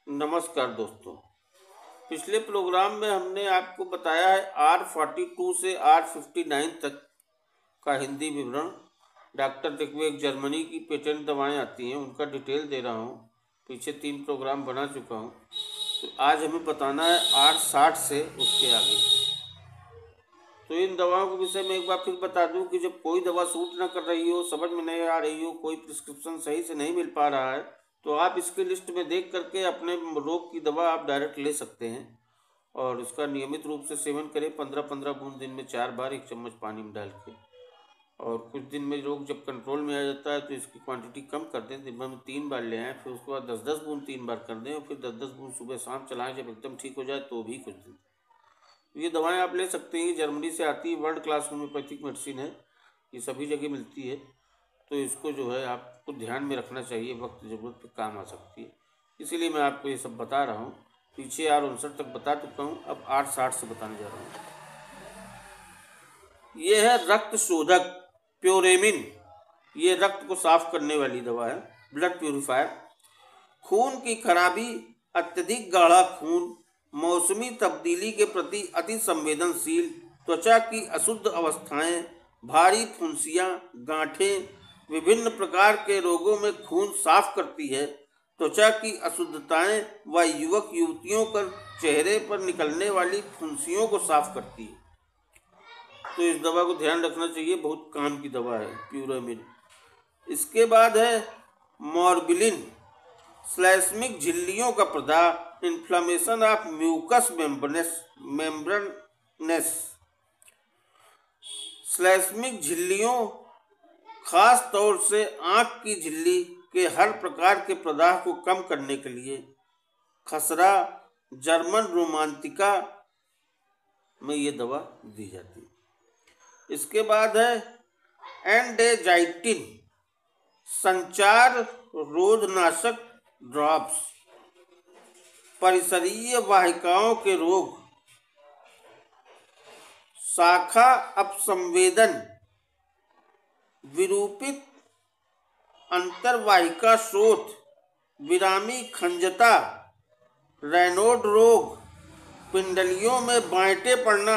नमस्कार दोस्तों। पिछले प्रोग्राम में हमने आपको बताया है R42 से R59 तक का हिंदी विवरण। डॉक्टर टेकवे जर्मनी की पेटेंट दवाएं आती हैं, उनका डिटेल दे रहा हूं। पीछे 3 प्रोग्राम बना चुका हूं, तो आज हमें बताना है R60 से उसके आगे। तो इन दवाओं के विषय में एक बार फिर बता दूं कि जब कोई दवा सूट न कर रही हो, समझ में नहीं आ रही हो, कोई प्रिस्क्रिप्शन सही से नहीं मिल पा रहा है, तो आप इसके लिस्ट में देख करके अपने रोग की दवा आप डायरेक्ट ले सकते हैं और इसका नियमित रूप से सेवन करें। 15-15 बूंद दिन में 4 बार 1 चम्मच पानी में डाल के। और कुछ दिन में रोग जब कंट्रोल में आ जाता है तो इसकी क्वांटिटी कम कर दें, दिन भर में 3 बार ले आएँ। फिर उसके बाद 10-10 बूंद 3 बार कर दें और फिर 10-10 बूंद सुबह शाम चलाएँ। जब एकदम ठीक हो जाए तो भी कुछ दिन ये दवाएं आप ले सकते हैं। जर्मनी से आती है, वर्ल्ड क्लास होम्योपैथिक मेडिसिन है, ये सभी जगह मिलती है। तो इसको जो है आपको ध्यान में रखना चाहिए, वक्त ज़रूरत पे काम आ सकती है, इसीलिए मैं आपको ये सब बता रहा हूँ। पीछे R59 तक बता चुका हूँ, अब R60 से बताने जा रहा हूँ। ये है रक्त शोधक प्योरेमिन। ये रक्त को साफ करने वाली दवा है, ब्लड प्यूरिफायर। खून की खराबी, अत्यधिक गाढ़ा खून, मौसमी तब्दीली के प्रति अति संवेदनशील, त्वचा की अशुद्ध अवस्थाएं, भारी फुंसियां, गांठें, विभिन्न प्रकार के रोगों में खून साफ करती है। त्वचा की अशुद्धताएं व युवक युवतियों पर चेहरे पर निकलने वाली फुंसियों को साफ करती है। तो इस दवा को ध्यान रखना चाहिए, बहुत काम की दवा है प्यूरामिन। इसके बाद है मॉर्बिलिन। स्लैस्मिक झिल्लियों का प्रदाह, इन्फ्लामेशन ऑफ म्यूकस मेम्ब्रेनस। स्लैस्मिक झिल्लियों, खास तौर से आंख की झिल्ली के हर प्रकार के प्रदाह को कम करने के लिए खसरा जर्मन रोमांतिका में ये दवा दी जाती है। इसके बाद है एंडेजाइटिन संचार रोधनाशक ड्रॉप्स। परिसरीय वाहिकाओं के रोग, शाखा अपसंवेदन, विरूपित अंतर्वाहिका शोथ, विरामी खंजता, रैनोड रोग, पिंडलियों में बांटे पड़ना,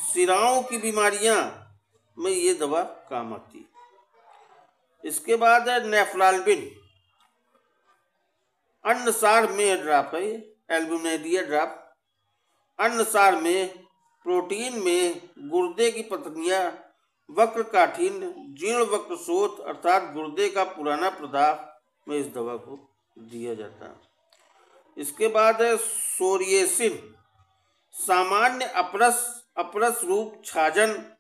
सिराओं की बीमारियां में ये दवा काम आती है। इसके बाद है नेफ्राल्बिन। अन्नसार में ड्रॉप है, एल्बुमिनिया ड्रॉप। अन्नसार में, प्रोटीन में, गुर्दे की पथरियां, वक्र काठिन्य, जीर्ण वक्र शोथ अर्थात गुर्दे का पुराना प्रदाह में इस दवा को दिया जाता है। इसके बाद है सोरिएसिन। सामान्य अपरस रूप छाजन,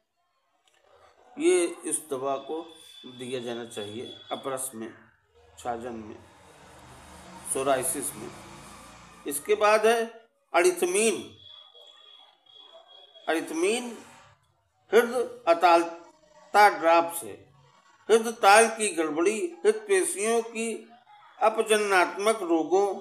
ये इस दवा को दिया जाना चाहिए अपरस में, छाजन में, सोराइसिस में। इसके बाद है अरिथमीन। अरिथमीन हृदय अतालता ड्रॉप्स है। हृदय ताल की गड़बड़ी, हृदय पेशियों की अपजननात्मक रोगों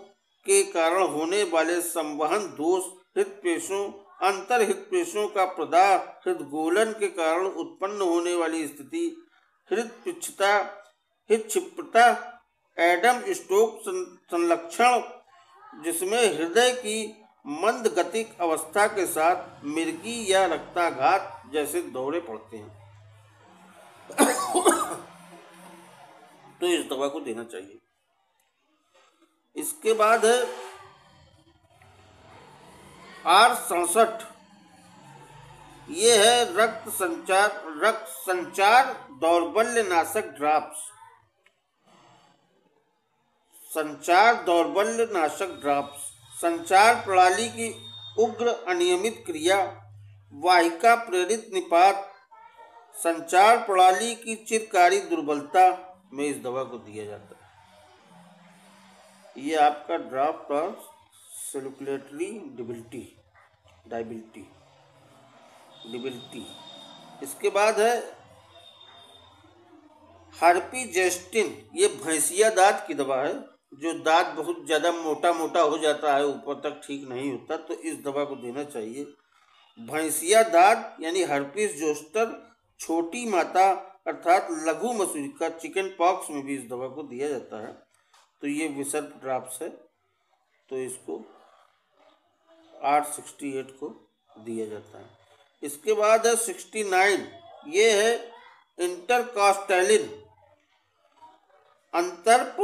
के कारण होने वाले संवहन दोष, हृदय पेशियों, अंतर हृदय पेशियों का प्रदाह, हृदगोलन के कारण उत्पन्न होने वाली स्थिति, हृदय पिच्छता, हृदय क्षिप्रता, एडम स्टोक संलक्षण जिसमें हृदय की मंद गतिक अवस्था के साथ मिर्गी या रक्ताघात जैसे दौरे पड़ते हैं, तो इस दवा को देना चाहिए। इसके बाद है R67। ये है रक्त संचार दौर्बल्य नाशक ड्रॉप्स। संचार दौर्बल्य नाशक ड्रॉप्स संचार प्रणाली की उग्र अनियमित क्रिया, वाहिका प्रेरित निपात, संचार प्रणाली की चिरकारी दुर्बलता में इस दवा को दिया जाता है। ये आपका ड्रॉप और सर्कुलेटरी डिबिलिटी। इसके बाद है हार्पिजेस्टिन। ये भैंसिया दांत की दवा है, जो दांत बहुत ज़्यादा मोटा हो जाता है, ऊपर तक ठीक नहीं होता, तो इस दवा को देना चाहिए। भैंसिया दांत यानी हर्पिस जोस्टर, छोटी माता अर्थात लघु मसूरिका, चिकन पॉक्स में भी इस दवा को दिया जाता है। तो ये विसर्प ड्रॉप्स है। तो इसको 868 को दिया जाता है। इसके बाद है 69, ये है इंटरकास्टेलिन अंतर्प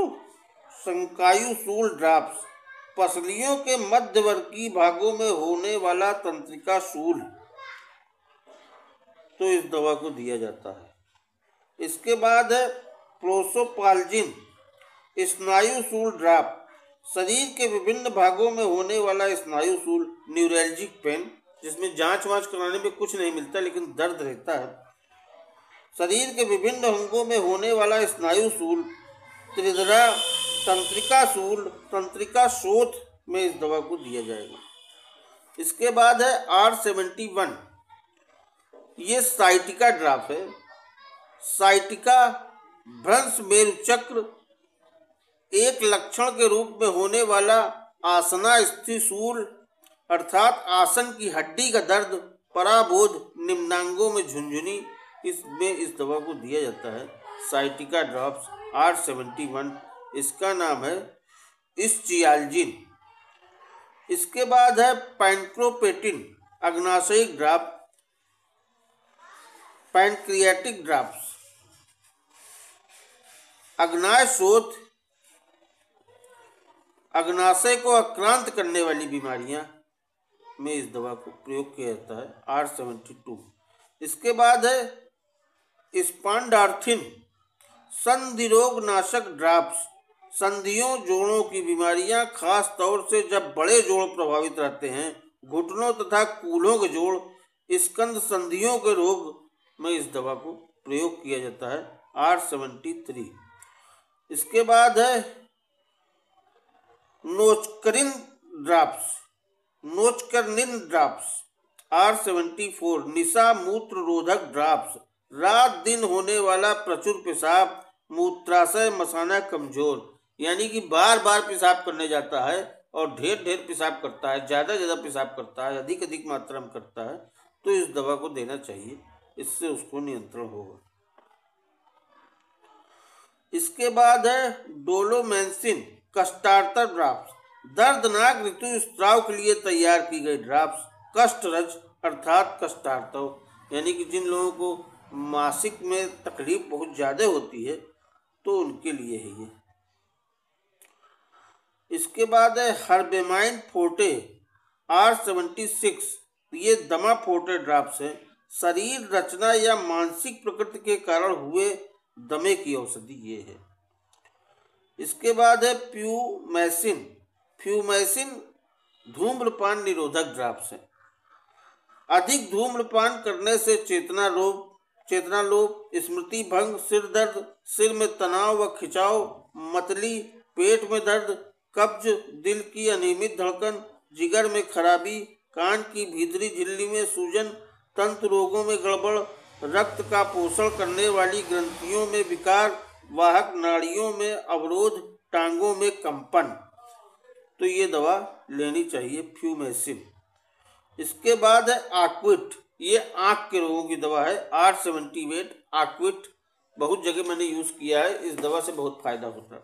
संकायु शूल ड्राप्स, पसलियों के मध्यवर्ती भागों में होने वाला तंत्रिका शूल, तो इस दवा को दिया जाता है। इसके बाद है प्रोसोपाल्जिन स्नायु शूल ड्राप, शरीर के विभिन्न भागों में होने वाला स्नायु शूल, न्यूरैल्जिक पेन, जिसमें जांच वांच कराने में कुछ नहीं मिलता लेकिन दर्द रहता है, शरीर के विभिन्न अंगों में होने वाला स्नायु शूल, त्रिदरा तंत्रिका शूल, तंत्रिका शोथ में इस दवा को दिया जाएगा। इसके बाद है R71, ये साइटिका ड्राप है। साइटिका भ्रंश मेरु चक्र एक लक्षण के रूप में होने वाला आसनास्थि शूल, अर्थात आसन की हड्डी का दर्द, पराबोध, निम्नांगों में झुंझुनी, इसमें इस दवा को दिया जाता है। साइटिका ड्रॉप्स R71, इसका नाम है इस्चियाल्जिन। इसके बाद है पैंक्रोपेटिन अग्नाशयिक ड्राप, पैंक्रियाटिक ड्राप्स, अग्नाशय शोथ, अग्नाशय को आक्रांत करने वाली बीमारियां में इस दवा को प्रयोग किया जाता है। R72। इसके बाद है स्पॉन्डार्थिन संधि रोग नाशक ड्राप्स, संधियों जोड़ों की बीमारियां, खास तौर से जब बड़े जोड़ प्रभावित रहते हैं, घुटनों तथा कूल्हों के जोड़, स्कंध संधियों के रोग में इस दवा को प्रयोग किया जाता है। R73। इसके बाद है नोचकरिन ड्राप्स, नोचकर्निन ड्राप्स R74, निशा मूत्र रोधक ड्राप्स, रात दिन होने वाला प्रचुर पेशाब, मूत्राशय मसाना कमजोर, यानी कि बार बार पेशाब करने जाता है और ढेर ढेर पेशाब करता है, ज़्यादा पेशाब करता है, अधिक अधिक मात्रा में करता है, तो इस दवा को देना चाहिए, इससे उसको नियंत्रण होगा। इसके बाद है डोलोमेंसिन कस्टार्टर ड्राप्स, दर्दनाक ऋतु स्त्राव के लिए तैयार की गई ड्राप्स, कष्टरज अर्थात कष्टार्तव, यानी कि जिन लोगों को मासिक में तकलीफ बहुत ज़्यादा होती है तो उनके लिए है ये। इसके बाद है हर्बेमाइन फोर्टे R76, ये दमा फोर्टे ड्राप्स है, शरीर रचना या मानसिक प्रकृति के कारण हुए दमे की औषधि ये है। इसके बाद है प्यूमैसिन, फ्यूमैसिन धूम्रपान निरोधक ड्राप्स है, अधिक धूम्रपान करने से चेतना लोप, स्मृति भंग, सिर दर्द, सिर में तनाव व खिंचाव, मतली, पेट में दर्द, कब्ज, दिल की अनियमित धड़कन, जिगर में खराबी, कान की भीतरी झिल्ली में सूजन, तंत्र रोगों में गड़बड़, रक्त का पोषण करने वाली ग्रंथियों में विकार, वाहक नाड़ियों में अवरोध, टांगों में कंपन, तो ये दवा लेनी चाहिए फ्यूमैसिन। इसके बाद है आक्विट, ये आँख के रोगों की दवा है R78। आक्विट बहुत जगह मैंने यूज़ किया है, इस दवा से बहुत फायदा होता है।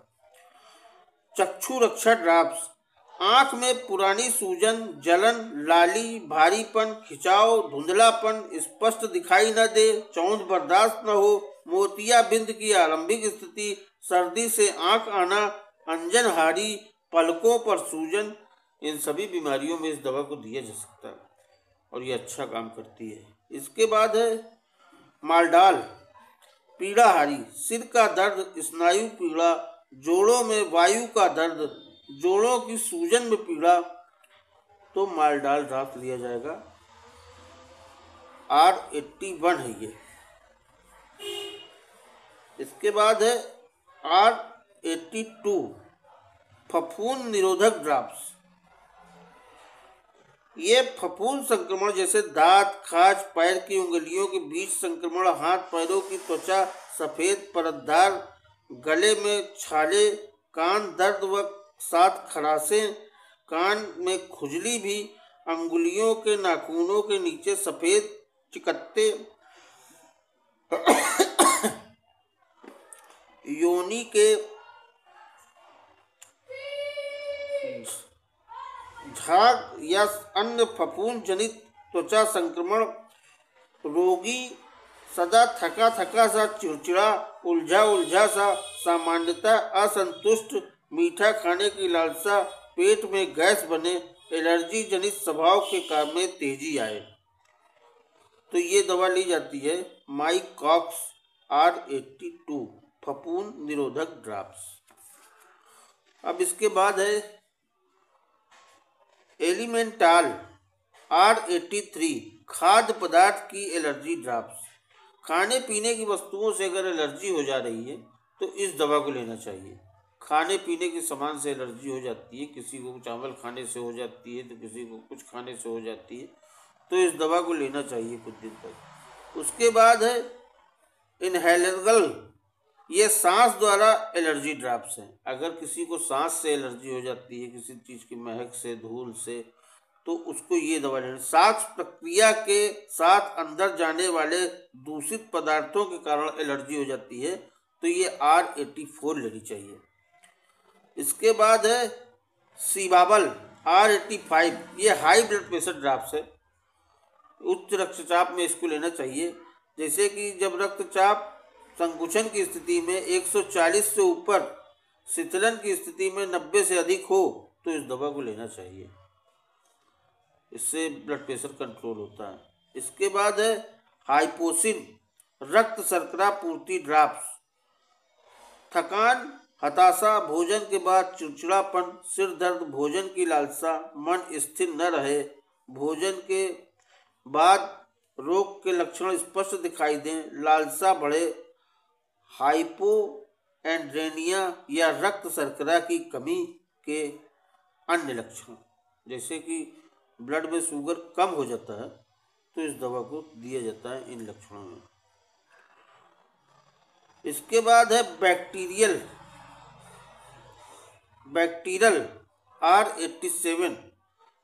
चक्षु रक्षा ड्राप्स, आँख में पुरानी सूजन, जलन, लाली, भारीपन, खिंचाव, धुंधलापन, स्पष्ट दिखाई न दे, चौंध बर्दाश्त न हो, मोतियाबिंद की आरंभिक स्थिति, सर्दी से आँख आना, अंजनहारी, पलकों पर सूजन, इन सभी बीमारियों में इस दवा को दिया जा सकता है और ये अच्छा काम करती है। इसके बाद है मालडाल पीड़ाहारी, सिर का दर्द, स्नायु पीड़ा, जोड़ों में वायु का दर्द, जोड़ों की सूजन में पीड़ा, तो मालडाल ड्राफ्ट लिया जाएगा। R81 है ये। इसके बाद है R82 फफूंद निरोधक ड्राप्स, ये फफूंद संक्रमण जैसे दांत, खाज, पैर की उंगलियों के बीच संक्रमण, हाथ पैरों की त्वचा सफेद परतदार, गले में छाले, कान दर्द व साथ खराशे, कान में खुजली भी, अंगुलियों के नाखूनों के नीचे सफेद चिकत्ते, योनि के झाग या अन्य फफूंद जनित त्वचा संक्रमण, रोगी सदा थका थका सा, चिड़चिड़ा, उलझा उलझा सा, सामान्यतः असंतुष्ट, मीठा खाने की लालसा, पेट में गैस बने, एलर्जी जनित स्वभाव के काम में तेजी आए, तो ये दवा ली जाती है माइकॉक्स R82 फफूंद निरोधक ड्रॉप्स। अब इसके बाद है एलिमेंटाल R83 खाद्य पदार्थ की एलर्जी ड्रॉप्स। खाने पीने की वस्तुओं से अगर एलर्जी हो जा रही है तो इस दवा को लेना चाहिए। खाने पीने के सामान से एलर्जी हो जाती है, किसी को चावल खाने से हो जाती है तो किसी को कुछ खाने से हो जाती है, तो इस दवा को लेना चाहिए कुछ दिन तक। उसके बाद है इनहेलेबल, ये सांस द्वारा एलर्जी ड्रॉप्स हैं। अगर किसी को सांस से एलर्जी हो जाती है, किसी चीज़ की महक से, धूल से, तो उसको ये दवा लेनी। सांस प्रक्रिया के साथ अंदर जाने वाले दूषित पदार्थों के कारण एलर्जी हो जाती है, तो ये R84 लेनी चाहिए। इसके बाद है सीबाबल R85, ये हाई ब्लड प्रेशर ड्रॉप्स है। उच्च रक्तचाप में इसको लेना चाहिए। जैसे कि जब रक्तचाप संकुचन की स्थिति में 140 से ऊपर, शीतलन की स्थिति में 90 से अधिक हो, तो इस दवा को लेना चाहिए। इससे ब्लड प्रेशर कंट्रोल होता है। इसके बाद है हाइपोसिन रक्त शर्करा पूर्ति ड्रॉप्स। थकान, हताशा, भोजन के बाद चिड़चिड़ापन, सिर दर्द, भोजन की लालसा, मन स्थिर न रहे, भोजन के बाद रोग के लक्षण स्पष्ट दिखाई दें, लालसा बढ़े, हाइपोएंड्रेनिया या रक्त शर्करा की कमी के अन्य लक्षण, जैसे कि ब्लड में शुगर कम हो जाता है, तो इस दवा को दिया जाता है इन लक्षणों में। इसके बाद है बैक्टीरियल R87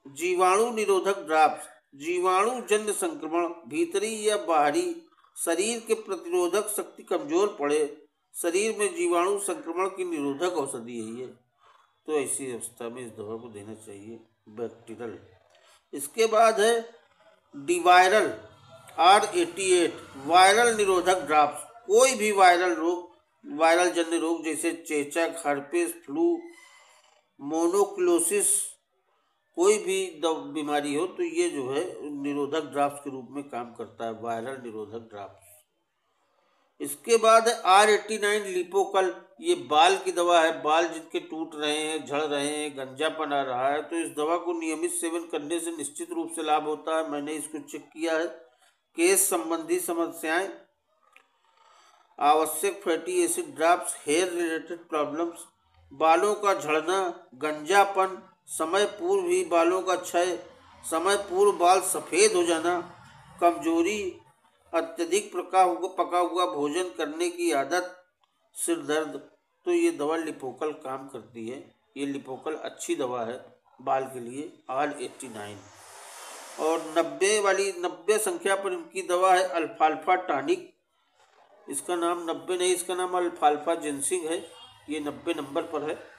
जीवाणु निरोधक ड्रॉप्स। जीवाणु जन्य संक्रमण, भीतरी या बाहरी, शरीर के प्रतिरोधक शक्ति कमजोर पड़े, शरीर में जीवाणु संक्रमण की निरोधक औषधि है ये, तो ऐसी अवस्था में इस दवा को देना चाहिए बैक्टीरियल। इसके बाद है डिवायरल R88 वायरल निरोधक ड्रॉप्स। कोई भी वायरल जन्य रोग जैसे चेचक, हर्पेस, फ्लू, मोनोक्लोसिस, कोई भी बीमारी हो, तो ये जो है निरोधक ड्रॉप्स के रूप में काम करता है, वायरल निरोधक ड्रॉप्स। इसके बाद है R89 लिपोकल, ये बाल की दवा है। बाल जिनके टूट रहे हैं, झड़ रहे हैं, गंजापन आ रहा है, तो इस दवा को नियमित सेवन करने से निश्चित रूप से लाभ होता है। मैंने इसको चेक किया है। केस संबंधी समस्याएं, आवश्यक fatty acid drops, hair related problems, बालों का झड़ना, गंजापन, समय पूर्व ही बालों का क्षय, समय पूर्व बाल सफ़ेद हो जाना, कमजोरी, अत्यधिक पका हुआ भोजन करने की आदत, सिर दर्द, तो ये दवा लिपोकल काम करती है। ये लिपोकल अच्छी दवा है बाल के लिए, R89। और 90 संख्या पर इनकी दवा है अल्फाल्फा टॉनिक। इसका नाम 90 नहीं, इसका नाम अल्फाल्फा जिंसिंग है। ये 90 नंबर पर है।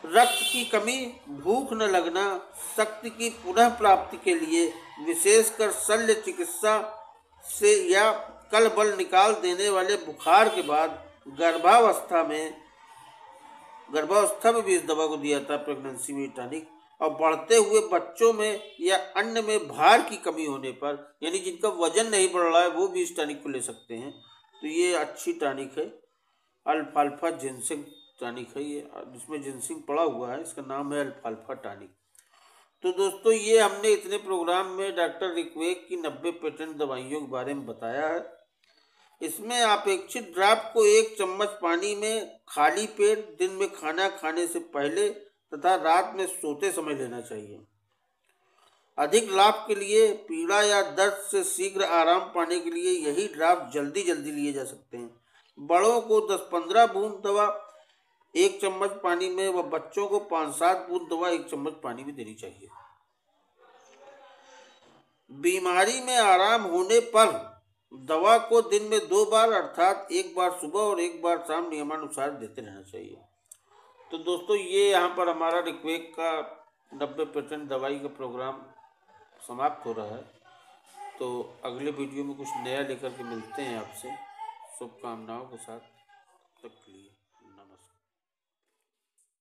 रक्त की कमी, भूख न लगना, शक्ति की पुनः प्राप्ति के लिए, विशेषकर शल्य चिकित्सा से या कल बल निकाल देने वाले बुखार के बाद, गर्भावस्था में भी इस दवा को दिया था, प्रेगनेंसी में टॉनिक। और बढ़ते हुए बच्चों में या अन्य में भार की कमी होने पर, यानी जिनका वजन नहीं बढ़ रहा है, वो भी इस टॉनिक को ले सकते हैं। तो ये अच्छी टॉनिक है, अल्फाल्फा जिंसिंग टॉनिक है ये, जिसमें जिंसिंग पड़ा हुआ है, इसका नाम है अल्फाल्फा टॉनिक। तो दोस्तों, ये हमने इतने प्रोग्राम में डॉक्टर रिक्वेक की 90 पेटेंट दवाइयों के बारे में बताया है। इसमें अपेक्षित ड्रॉप को 1 चम्मच पानी में खाली पेट दिन में खाना खाने से पहले तथा रात में सोते समय लेना चाहिए। अधिक लाभ के लिए, पीड़ा या दर्द से शीघ्र आराम पाने के लिए यही ड्रॉप जल्दी लिए जा सकते हैं। बड़ों को 10-15 बूंद दवा 1 चम्मच पानी में, व बच्चों को 5-7 बूंद दवा 1 चम्मच पानी में देनी चाहिए। बीमारी में आराम होने पर दवा को दिन में 2 बार, अर्थात 1 बार सुबह और 1 बार शाम नियमानुसार देते रहना चाहिए। तो दोस्तों, ये यहाँ पर हमारा रिक्वेक का 90% दवाई का प्रोग्राम समाप्त हो रहा है। तो अगले वीडियो में कुछ नया लेकर के मिलते हैं आपसे, शुभकामनाओं के साथ। तब तक के लिए नमस्कार।